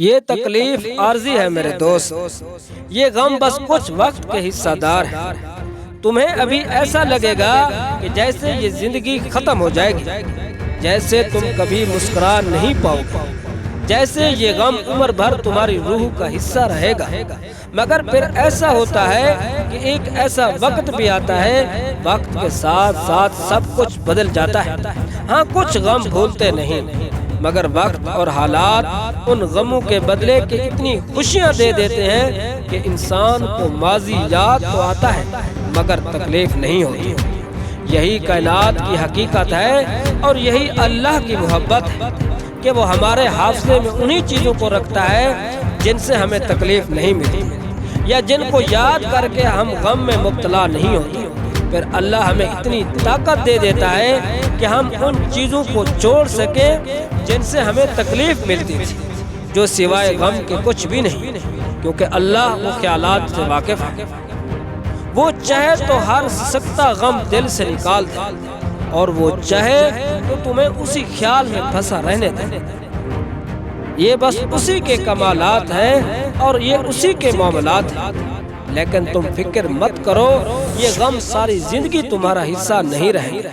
یہ تکلیف عارضی ہے میرے دوست، یہ غم بس کچھ وقت کے حصہ دار ہے۔ تمہیں ابھی ایسا لگے گا کہ جیسے یہ زندگی ختم ہو جائے گی، جیسے تم کبھی مسکرا نہیں پاؤ گے، جیسے یہ غم عمر بھر تمہاری روح کا حصہ رہے گا۔ مگر پھر ایسا ہوتا ہے کہ ایک ایسا وقت بھی آتا ہے، وقت کے ساتھ ساتھ سب کچھ بدل جاتا ہے۔ ہاں، کچھ غم بھولتے نہیں، مگر وقت اور حالات ان غموں کے بدلے کے اتنی خوشیاں دے دیتے ہیں کہ انسان کو ماضی یاد تو آتا ہے مگر تکلیف نہیں ہوتی۔ یہی کائنات کی حقیقت ہے اور یہی اللہ کی محبت ہے کہ وہ ہمارے حافظے میں انہی چیزوں کو رکھتا ہے جن سے ہمیں تکلیف نہیں ملتی، یا جن کو یاد کر کے ہم غم میں مبتلا نہیں ہوتے۔ پھر اللہ ہمیں اتنی طاقت دے دیتا ہے کہ ہم ان چیزوں کو چھوڑ سکیں جن سے ہمیں تکلیف ملتی تھی، جو سوائے غم کے کچھ بھی نہیں، کیونکہ اللہ وہ خیالات سے واقف ہے۔ وہ چاہے تو ہر سکتا غم دل سے نکال دے، اور وہ چاہے تو تمہیں اسی خیال میں پھنسا رہنے دے۔ یہ بس اسی کے کمالات ہیں اور یہ اسی کے معاملات ہیں، لیکن تم فکر مت کرو، یہ غم ساری زندگی تمہارا حصہ نہیں رہے گا۔